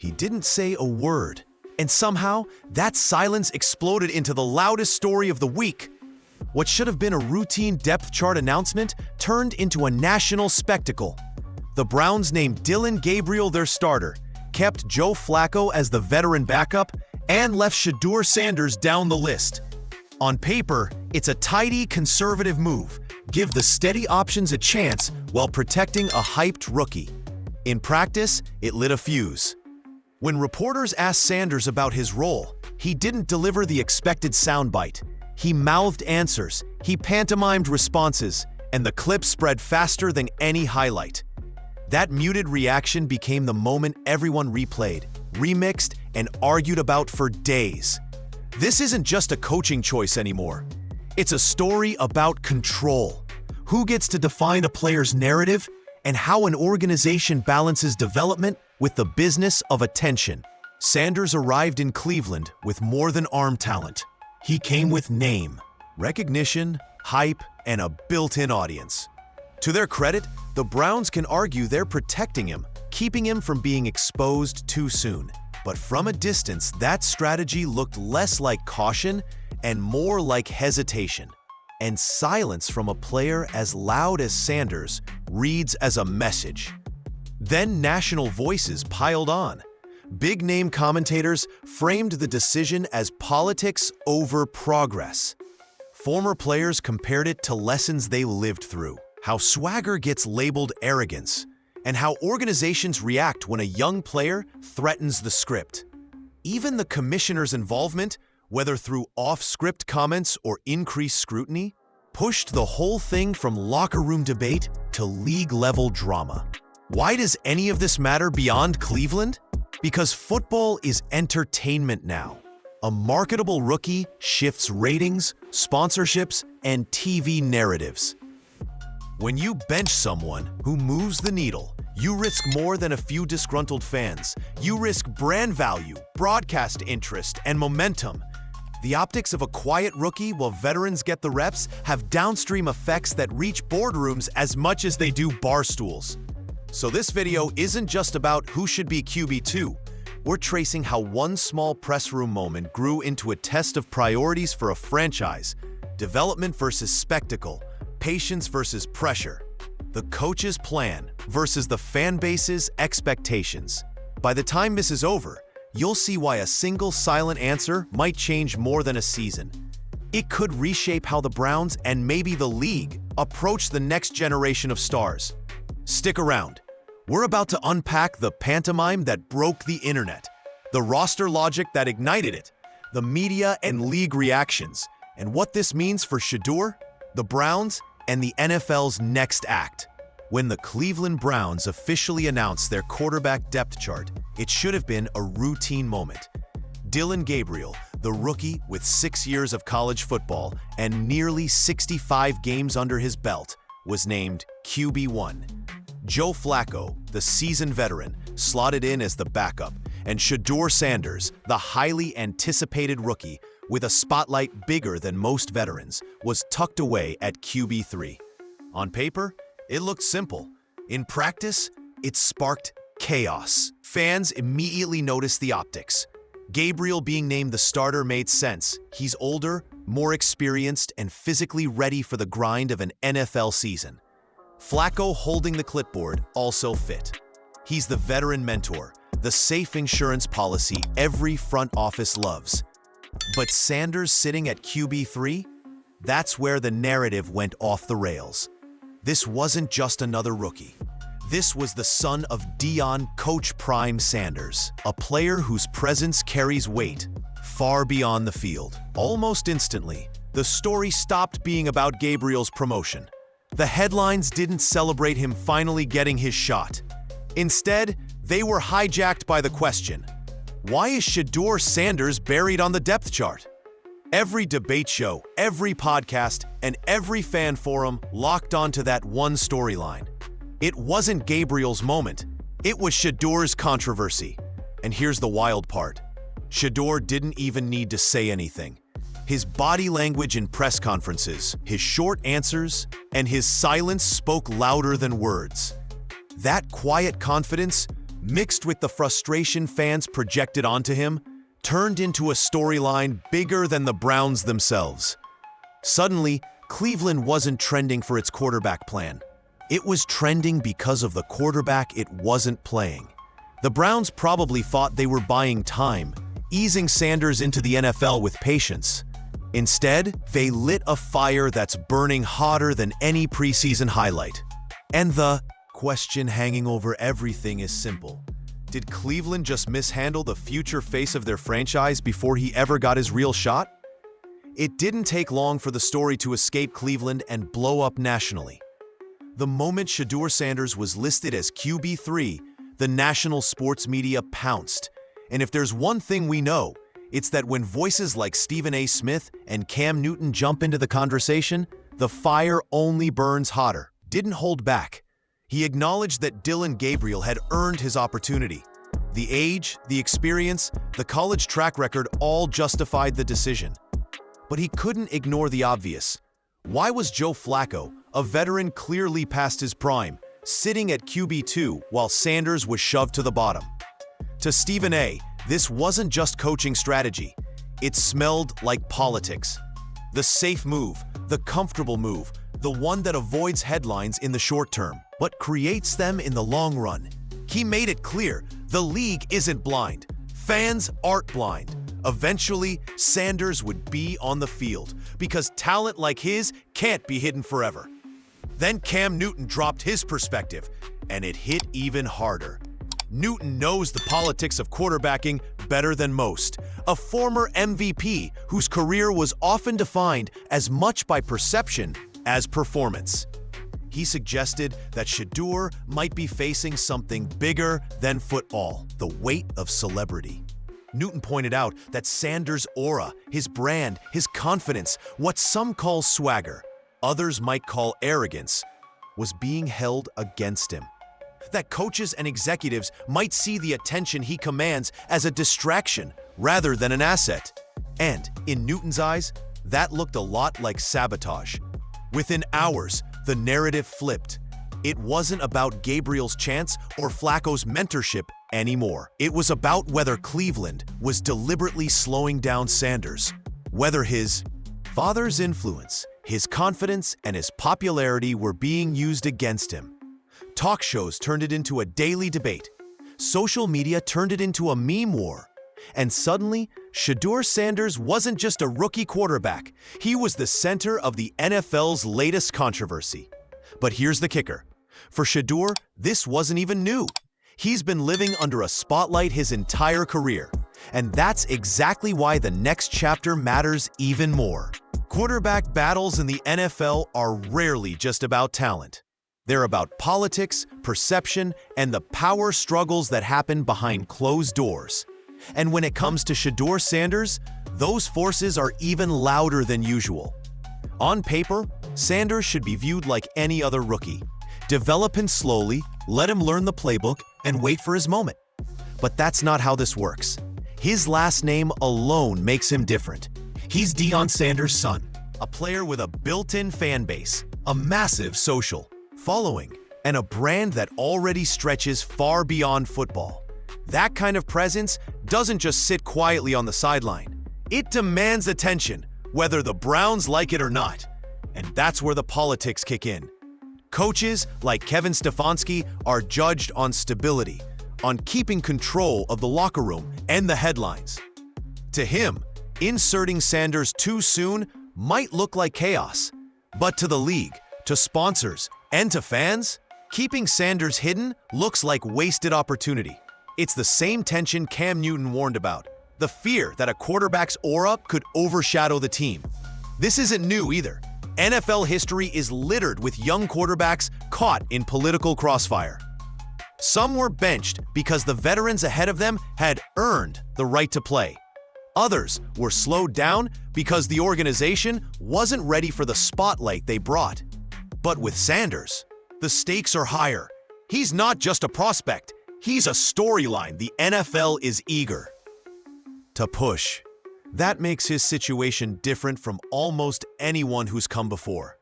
He didn't say a word, and somehow that silence exploded into the loudest story of the week. What should have been a routine depth chart announcement turned into a national spectacle. The Browns named Dillon Gabriel their starter, kept Joe Flacco as the veteran backup, and left Shedeur Sanders down the list. On paper, it's a tidy, conservative move. Give the steady options a chance while protecting a hyped rookie. In practice, it lit a fuse. When reporters asked Sanders about his role, he didn't deliver the expected soundbite. He mouthed answers, he pantomimed responses, and the clip spread faster than any highlight. That muted reaction became the moment everyone replayed, remixed, and argued about for days. This isn't just a coaching choice anymore. It's a story about control. Who gets to define a player's narrative, and how an organization balances development with the business of attention. Sanders arrived in Cleveland with more than arm talent. He came with name, recognition, hype, and a built-in audience. To their credit, the Browns can argue they're protecting him, keeping him from being exposed too soon. But from a distance, that strategy looked less like caution and more like hesitation. And silence from a player as loud as Sanders reads as a message. Then national voices piled on. Big-name commentators framed the decision as politics over progress. Former players compared it to lessons they lived through, how swagger gets labeled arrogance, and how organizations react when a young player threatens the script. Even the commissioner's involvement, whether through off-script comments or increased scrutiny, pushed the whole thing from locker room debate to league-level drama. Why does any of this matter beyond Cleveland? Because football is entertainment now. A marketable rookie shifts ratings, sponsorships, and TV narratives. When you bench someone who moves the needle, you risk more than a few disgruntled fans. You risk brand value, broadcast interest, and momentum. The optics of a quiet rookie while veterans get the reps have downstream effects that reach boardrooms as much as they do bar stools. So this video isn't just about who should be QB2. We're tracing how one small press room moment grew into a test of priorities for a franchise. Development versus spectacle, patience versus pressure. The coach's plan versus the fan base's expectations. By the time this is over, you'll see why a single silent answer might change more than a season. It could reshape how the Browns and maybe the league approach the next generation of stars. Stick around. We're about to unpack the pantomime that broke the internet, the roster logic that ignited it, the media and league reactions, and what this means for Shedeur, the Browns, and the NFL's next act. When the Cleveland Browns officially announced their quarterback depth chart, it should have been a routine moment. Dillon Gabriel, the rookie with 6 years of college football and nearly 65 games under his belt, was named QB1. Joe Flacco, the seasoned veteran, slotted in as the backup, and Shedeur Sanders, the highly anticipated rookie, with a spotlight bigger than most veterans, was tucked away at QB3. On paper, it looked simple. In practice, it sparked chaos. Fans immediately noticed the optics. Gabriel being named the starter made sense. He's older, more experienced, and physically ready for the grind of an NFL season. Flacco holding the clipboard also fit. He's the veteran mentor, the safe insurance policy every front office loves. But Sanders sitting at QB3? That's where the narrative went off the rails. This wasn't just another rookie. This was the son of Deion Coach Prime Sanders, a player whose presence carries weight far beyond the field. Almost instantly, the story stopped being about Gabriel's promotion. The headlines didn't celebrate him finally getting his shot. Instead, they were hijacked by the question, why is Shedeur Sanders buried on the depth chart? Every debate show, every podcast, and every fan forum locked onto that one storyline. It wasn't Gabriel's moment. It was Shedeur's controversy. And here's the wild part. Shedeur didn't even need to say anything. His body language in press conferences, his short answers, and his silence spoke louder than words. That quiet confidence mixed with the frustration fans projected onto him, turned into a storyline bigger than the Browns themselves. Suddenly, Cleveland wasn't trending for its quarterback plan. It was trending because of the quarterback it wasn't playing. The Browns probably thought they were buying time, easing Sanders into the NFL with patience. Instead, they lit a fire that's burning hotter than any preseason highlight. And the question hanging over everything is simple. Did Cleveland just mishandle the future face of their franchise before he ever got his real shot? It didn't take long for the story to escape Cleveland and blow up nationally. The moment Shedeur Sanders was listed as QB3, the national sports media pounced. And if there's one thing we know, it's that when voices like Stephen A. Smith and Cam Newton jump into the conversation, the fire only burns hotter. Didn't hold back. He acknowledged that Dillon Gabriel had earned his opportunity. The age, the experience, the college track record all justified the decision. But he couldn't ignore the obvious. Why was Joe Flacco, a veteran clearly past his prime, sitting at QB2 while Sanders was shoved to the bottom? To Stephen A., this wasn't just coaching strategy. It smelled like politics. The safe move, the comfortable move, the one that avoids headlines in the short term, but creates them in the long run. He made it clear, the league isn't blind. Fans aren't blind. Eventually, Sanders would be on the field, because talent like his can't be hidden forever. Then Cam Newton dropped his perspective, and it hit even harder. Newton knows the politics of quarterbacking better than most. A former MVP whose career was often defined as much by perception as performance. He suggested that Shedeur might be facing something bigger than football, the weight of celebrity. Newton pointed out that Sanders' aura, his brand, his confidence, what some call swagger, others might call arrogance, was being held against him. That coaches and executives might see the attention he commands as a distraction rather than an asset. And, in Newton's eyes, that looked a lot like sabotage. Within hours, the narrative flipped. It wasn't about Gabriel's chance or Flacco's mentorship anymore. It was about whether Cleveland was deliberately slowing down Sanders, whether his father's influence, his confidence, and his popularity were being used against him. Talk shows turned it into a daily debate. Social media turned it into a meme war. And suddenly, Shedeur Sanders wasn't just a rookie quarterback. He was the center of the NFL's latest controversy. But here's the kicker. For Shedeur, this wasn't even new. He's been living under a spotlight his entire career. And that's exactly why the next chapter matters even more. Quarterback battles in the NFL are rarely just about talent. They're about politics, perception, and the power struggles that happen behind closed doors. And when it comes to Shedeur Sanders, those forces are even louder than usual. On paper, Sanders should be viewed like any other rookie. Develop him slowly, let him learn the playbook, and wait for his moment. But that's not how this works. His last name alone makes him different. He's Deion Sanders' son, a player with a built-in fan base, a massive social following, and a brand that already stretches far beyond football. That kind of presence doesn't just sit quietly on the sideline. It demands attention, whether the Browns like it or not. And that's where the politics kick in. Coaches like Kevin Stefanski are judged on stability, on keeping control of the locker room and the headlines. To him, inserting Sanders too soon might look like chaos. But to the league, to sponsors, and to fans, keeping Sanders hidden looks like wasted opportunity. It's the same tension Cam Newton warned about, the fear that a quarterback's aura could overshadow the team. This isn't new either. NFL history is littered with young quarterbacks caught in political crossfire. Some were benched because the veterans ahead of them had earned the right to play. Others were slowed down because the organization wasn't ready for the spotlight they brought. But with Sanders, the stakes are higher. He's not just a prospect. He's a storyline the NFL is eager to push. That makes his situation different from almost anyone who's come before.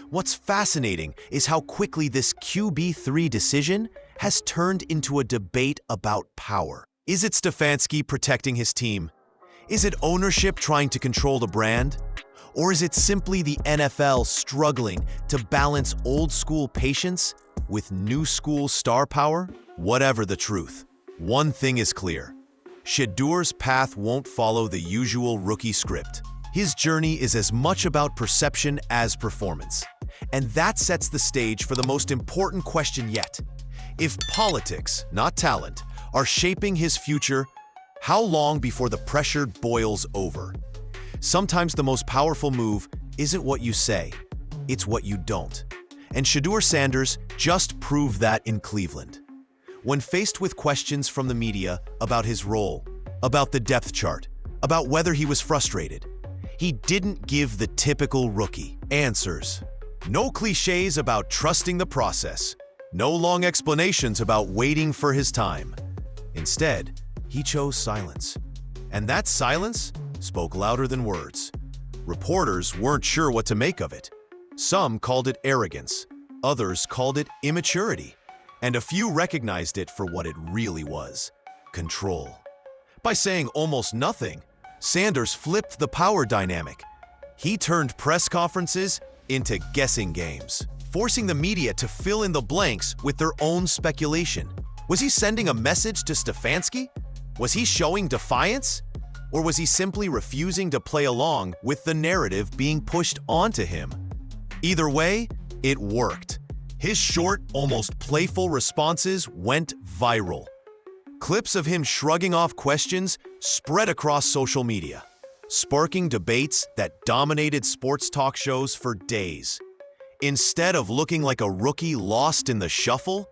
What's fascinating is how quickly this QB3 decision has turned into a debate about power. Is it Stefanski protecting his team? Is it ownership trying to control the brand? Or is it simply the NFL struggling to balance old-school patience with new-school star power? Whatever the truth, one thing is clear. Shedeur's path won't follow the usual rookie script. His journey is as much about perception as performance. And that sets the stage for the most important question yet. If politics, not talent, are shaping his future, how long before the pressure boils over? Sometimes the most powerful move isn't what you say, it's what you don't. And Shedeur Sanders just proved that in Cleveland. When faced with questions from the media about his role, about the depth chart, about whether he was frustrated, he didn't give the typical rookie answers. No cliches about trusting the process, no long explanations about waiting for his time. Instead, he chose silence. And that silence spoke louder than words. Reporters weren't sure what to make of it. Some called it arrogance, others called it immaturity, and a few recognized it for what it really was: control. By saying almost nothing, Sanders flipped the power dynamic. He turned press conferences into guessing games, forcing the media to fill in the blanks with their own speculation. Was he sending a message to Stefanski? Was he showing defiance? Or was he simply refusing to play along with the narrative being pushed onto him? Either way, it worked. His short, almost playful responses went viral. Clips of him shrugging off questions spread across social media, sparking debates that dominated sports talk shows for days. Instead of looking like a rookie lost in the shuffle,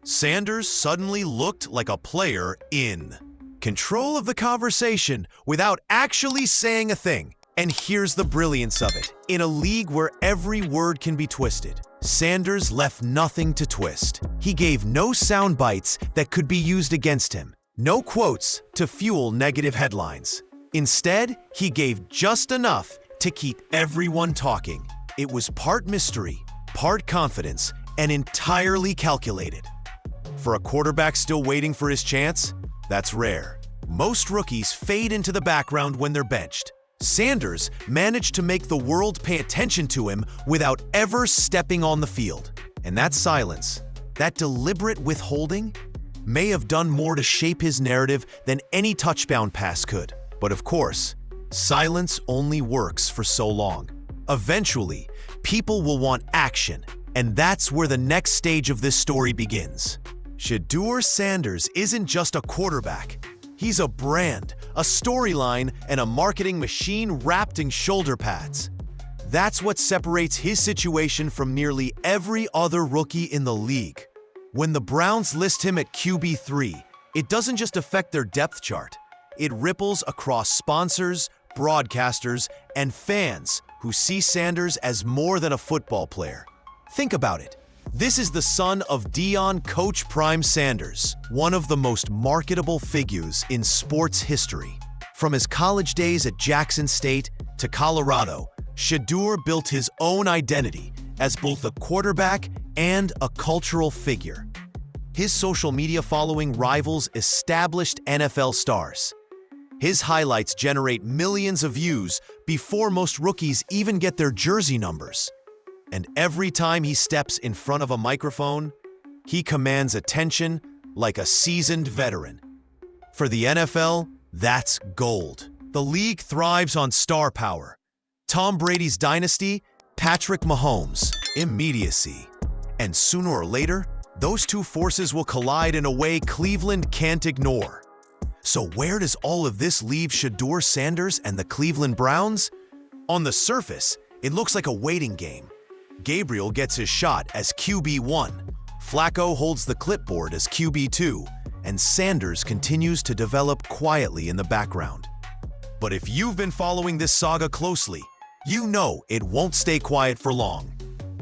Sanders suddenly looked like a player in control of the conversation without actually saying a thing. And here's the brilliance of it. In a league where every word can be twisted, Sanders left nothing to twist. He gave no sound bites that could be used against him, no quotes to fuel negative headlines. Instead, he gave just enough to keep everyone talking. It was part mystery, part confidence, and entirely calculated. For a quarterback still waiting for his chance, that's rare. Most rookies fade into the background when they're benched. Sanders managed to make the world pay attention to him without ever stepping on the field. And that silence, that deliberate withholding, may have done more to shape his narrative than any touchdown pass could. But of course, silence only works for so long. Eventually, people will want action, and that's where the next stage of this story begins. Shedeur Sanders isn't just a quarterback. He's a brand, a storyline, and a marketing machine wrapped in shoulder pads. That's what separates his situation from nearly every other rookie in the league. When the Browns list him at QB3, it doesn't just affect their depth chart. It ripples across sponsors, broadcasters, and fans who see Sanders as more than a football player. Think about it. This is the son of Deion Coach Prime Sanders, one of the most marketable figures in sports history. From his college days at Jackson State to Colorado, Shedeur built his own identity as both a quarterback and a cultural figure. His social media following rivals established NFL stars. His highlights generate millions of views before most rookies even get their jersey numbers. And every time he steps in front of a microphone, he commands attention like a seasoned veteran. For the NFL, that's gold. The league thrives on star power. Tom Brady's dynasty, Patrick Mahomes, immediacy. And sooner or later, those two forces will collide in a way Cleveland can't ignore. So where does all of this leave Shedeur Sanders and the Cleveland Browns? On the surface, it looks like a waiting game. Gabriel gets his shot as QB1, Flacco holds the clipboard as QB2, and Sanders continues to develop quietly in the background. But if you've been following this saga closely, you know it won't stay quiet for long.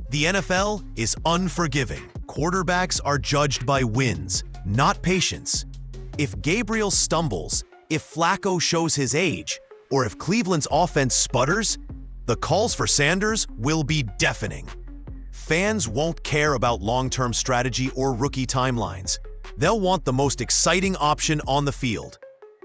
The NFL is unforgiving. Quarterbacks are judged by wins, not patience. If Gabriel stumbles, if Flacco shows his age, or if Cleveland's offense sputters, the calls for Sanders will be deafening. Fans won't care about long-term strategy or rookie timelines. They'll want the most exciting option on the field.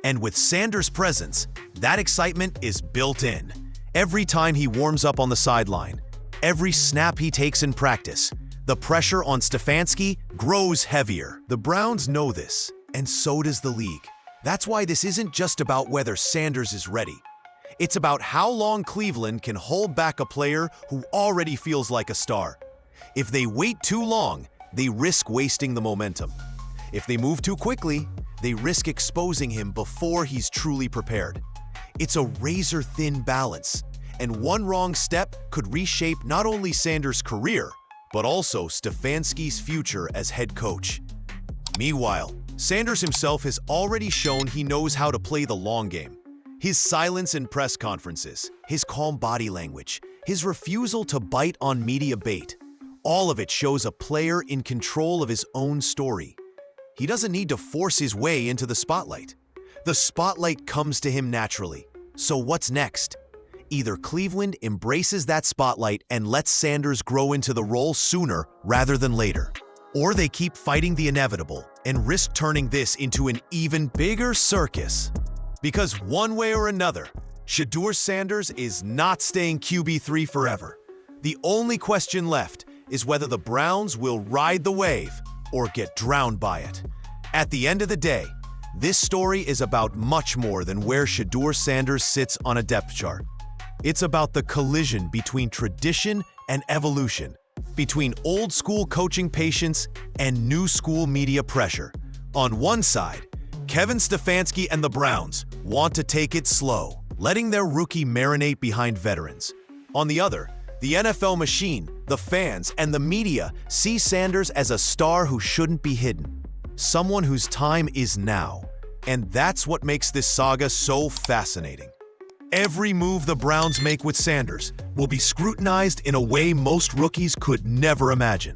And with Sanders' presence, that excitement is built in. Every time he warms up on the sideline, every snap he takes in practice, the pressure on Stefanski grows heavier. The Browns know this, and so does the league. That's why this isn't just about whether Sanders is ready. It's about how long Cleveland can hold back a player who already feels like a star. If they wait too long, they risk wasting the momentum. If they move too quickly, they risk exposing him before he's truly prepared. It's a razor-thin balance, and one wrong step could reshape not only Sanders' career, but also Stefanski's future as head coach. Meanwhile, Sanders himself has already shown he knows how to play the long game. His silence in press conferences, his calm body language, his refusal to bite on media bait, all of it shows a player in control of his own story. He doesn't need to force his way into the spotlight. The spotlight comes to him naturally. So what's next? Either Cleveland embraces that spotlight and lets Sanders grow into the role sooner rather than later, or they keep fighting the inevitable and risk turning this into an even bigger circus. Because one way or another, Shedeur Sanders is not staying QB3 forever. The only question left is whether the Browns will ride the wave or get drowned by it. At the end of the day, this story is about much more than where Shedeur Sanders sits on a depth chart. It's about the collision between tradition and evolution, between old-school coaching patience and new-school media pressure. On one side, Kevin Stefanski and the Browns want to take it slow, letting their rookie marinate behind veterans. On the other, the NFL machine, the fans, and the media see Sanders as a star who shouldn't be hidden, someone whose time is now. And that's what makes this saga so fascinating. Every move the Browns make with Sanders will be scrutinized in a way most rookies could never imagine.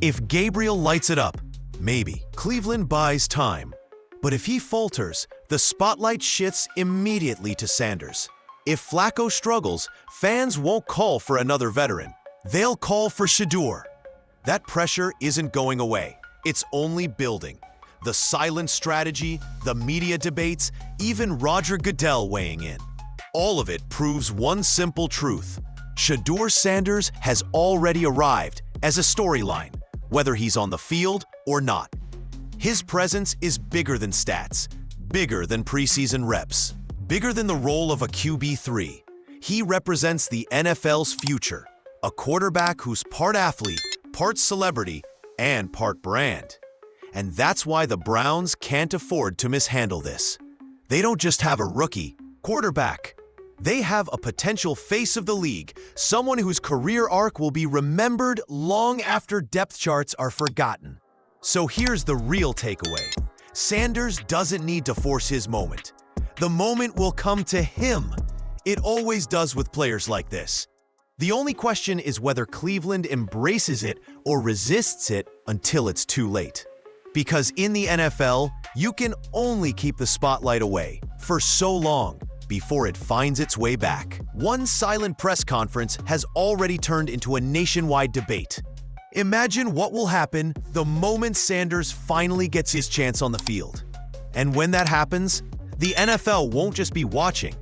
If Gabriel lights it up, maybe Cleveland buys time. But if he falters, the spotlight shifts immediately to Sanders. If Flacco struggles, fans won't call for another veteran. They'll call for Shedeur. That pressure isn't going away. It's only building. The silent strategy, the media debates, even Roger Goodell weighing in. All of it proves one simple truth. Shedeur Sanders has already arrived as a storyline, whether he's on the field or not. His presence is bigger than stats, bigger than preseason reps, bigger than the role of a QB3. He represents the NFL's future, a quarterback who's part athlete, part celebrity, and part brand. And that's why the Browns can't afford to mishandle this. They don't just have a rookie quarterback. They have a potential face of the league, someone whose career arc will be remembered long after depth charts are forgotten. So here's the real takeaway. Sanders doesn't need to force his moment. The moment will come to him. It always does with players like this. The only question is whether Cleveland embraces it or resists it until it's too late. Because in the NFL, you can only keep the spotlight away for so long before it finds its way back. One silent press conference has already turned into a nationwide debate. Imagine what will happen the moment Sanders finally gets his chance on the field. And when that happens, the NFL won't just be watching,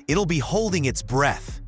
it'll be holding its breath.